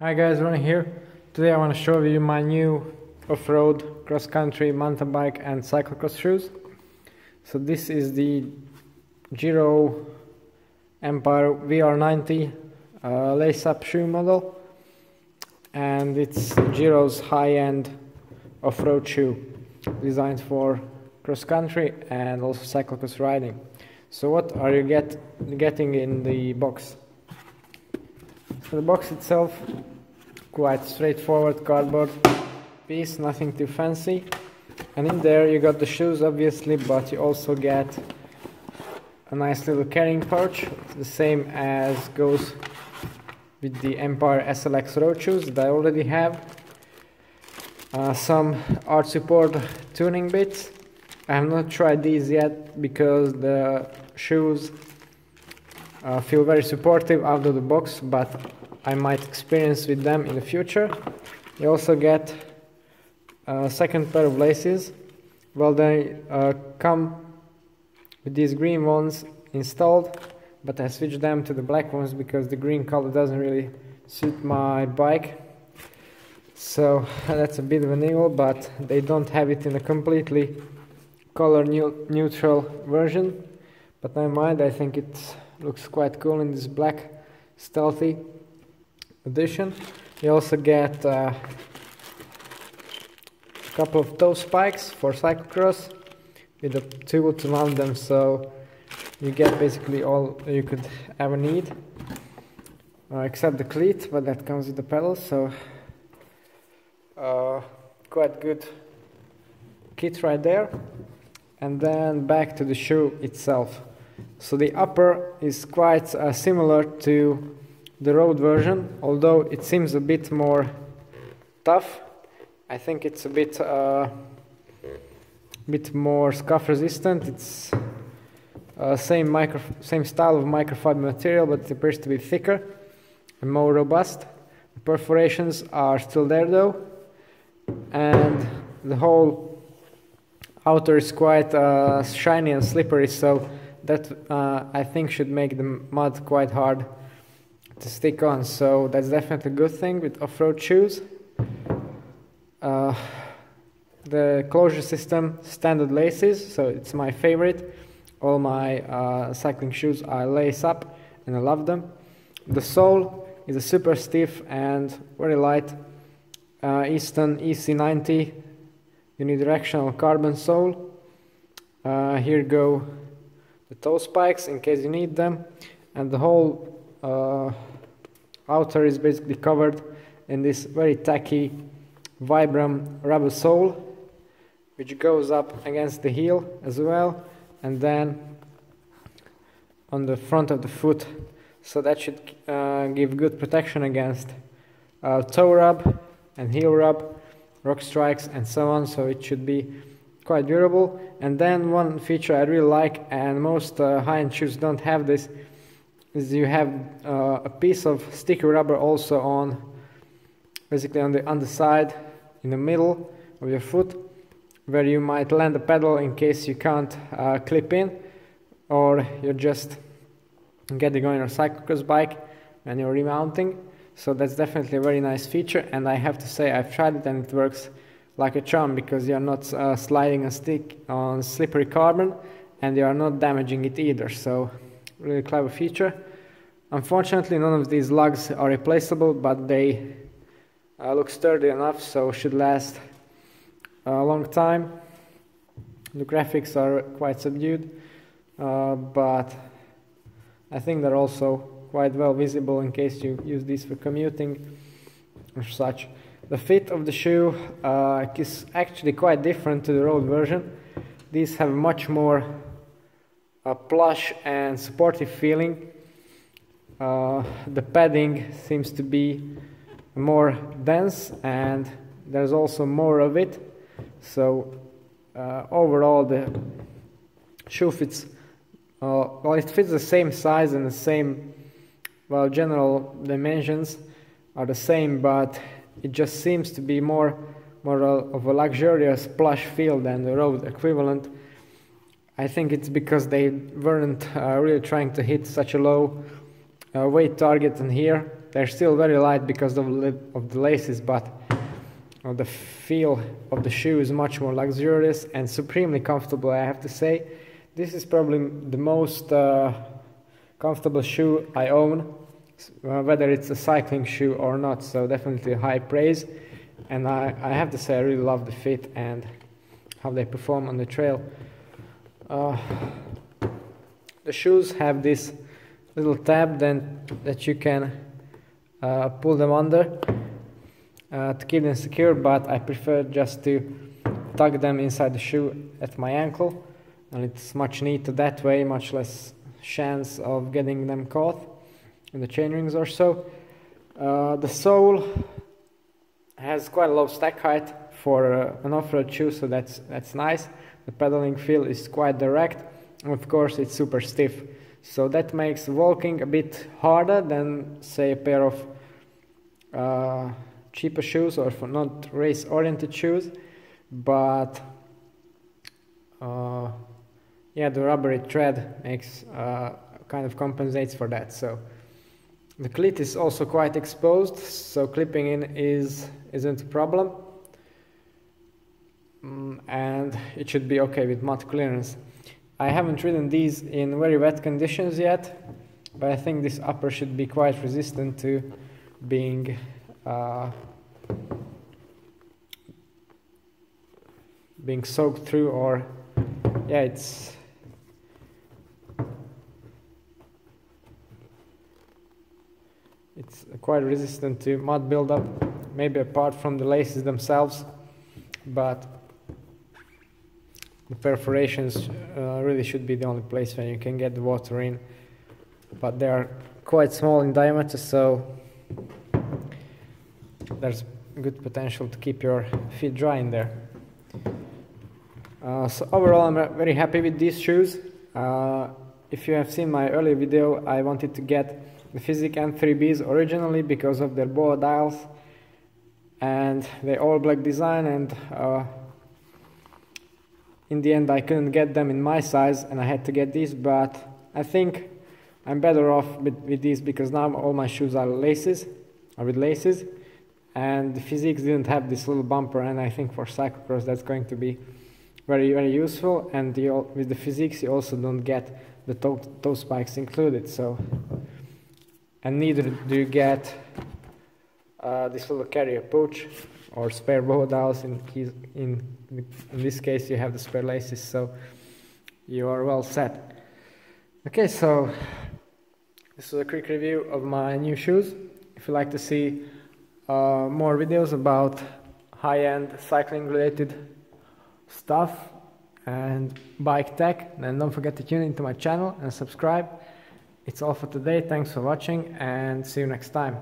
Hi guys, Ronnie here. Today I want to show you my new off-road, cross-country, mountain bike and cyclocross shoes. So this is the Giro Empire VR 90 lace-up shoe model, and it's Giro's high-end off-road shoe designed for cross-country and also cyclocross riding. So what are you getting in the box? So the box itself, quite straightforward cardboard piece, nothing too fancy. And in there you got the shoes obviously, but you also get a nice little carrying pouch, the same as goes with the Empire SLX road shoes that I already have. Some arch support tuning bits. I have not tried these yet because the shoes feel very supportive out of the box, but I might experience with them in the future. You also get a second pair of laces. Well, they come with these green ones installed, but I switched them to the black ones because the green color doesn't really suit my bike. So that's a bit of an evil, but they don't have it in a completely color neutral version. But never mind, I think it looks quite cool in this black stealthy edition. You also get a couple of toe spikes for cyclocross with a tool to mount them, so you get basically all you could ever need, except the cleat, but that comes with the pedals, so quite good kit right there. And then back to the shoe itself. So the upper is quite similar to the road version, although it seems a bit more tough. I think it's a bit more scuff resistant. It's same style of microfiber material, but it appears to be thicker and more robust. The perforations are still there though, and the whole outer is quite shiny and slippery, so that I think should make the mud quite hard to stick on, so that's definitely a good thing with off-road shoes. The closure system, standard laces, so it's my favorite. All my cycling shoes are lace up and I love them. The sole is a super stiff and very light Easton EC90 unidirectional carbon sole. Here go the toe spikes in case you need them, and the whole outer is basically covered in this very tacky Vibram rubber sole, which goes up against the heel as well, and then on the front of the foot, so that should give good protection against toe rub and heel rub, rock strikes and so on, so it should be quite durable. And then one feature I really like, and most high-end shoes don't have this, is you have a piece of sticky rubber also on, basically on the underside, in the middle of your foot, where you might land the pedal in case you can't clip in, or you're just getting on your cyclocross bike and you're remounting. So that's definitely a very nice feature, and I have to say I've tried it and it works like a charm, because you're not sliding a stick on slippery carbon and you are not damaging it either, so really clever feature. Unfortunately none of these lugs are replaceable, but they look sturdy enough, so should last a long time. The graphics are quite subdued, but I think they're also quite well visible in case you use these for commuting or such. The fit of the shoe is actually quite different to the road version. These have much more plush and supportive feeling. The padding seems to be more dense and there's also more of it. So overall the shoe fits, well, it fits the same size and the same, well, general dimensions are the same, but it just seems to be more of a luxurious plush feel than the road equivalent. I think it's because they weren't really trying to hit such a low weight target in here, They're still very light because of the laces, but the feel of the shoe is much more luxurious and supremely comfortable, I have to say. This is probably the most comfortable shoe I own, whether it's a cycling shoe or not, so definitely high praise. And I have to say I really love the fit and how they perform on the trail. The shoes have this little tab that you can pull them under to keep them secure, but I prefer just to tuck them inside the shoe at my ankle, and it's much neater that way, much less chance of getting them caught in the chain rings or so. The sole has quite a low stack height for an off-road shoe, so that's nice. The pedaling feel is quite direct, and of course it's super stiff, so that makes walking a bit harder than, say, a pair of cheaper shoes or for not race-oriented shoes. But yeah, the rubbery tread makes kind of compensates for that. So the cleat is also quite exposed, so clipping in isn't a problem, and it should be okay with mud clearance. I haven't ridden these in very wet conditions yet, but I think this upper should be quite resistant to being soaked through, or yeah, it's quite resistant to mud buildup, maybe apart from the laces themselves, but the perforations really should be the only place where you can get the water in, but they are quite small in diameter, so there's good potential to keep your feet dry in there. So overall I'm very happy with these shoes. If you have seen my earlier video, I wanted to get the Physique N3Bs originally because of their boa dials and their all black design, and in the end I couldn't get them in my size and I had to get these, but I think I'm better off with these because now all my shoes are with laces, and the Physiques didn't have this little bumper, and I think for cyclocross that's going to be very, very useful. And with the Physiques you also don't get the toe spikes included, so, and neither do you get this little carrier pouch or spare bow dials. In this case you have the spare laces, so you are well set. Okay, so this is a quick review of my new shoes. If you like to see more videos about high-end cycling related stuff and bike tech, then don't forget to tune into my channel and subscribe. It's all for today. Thanks for watching and see you next time.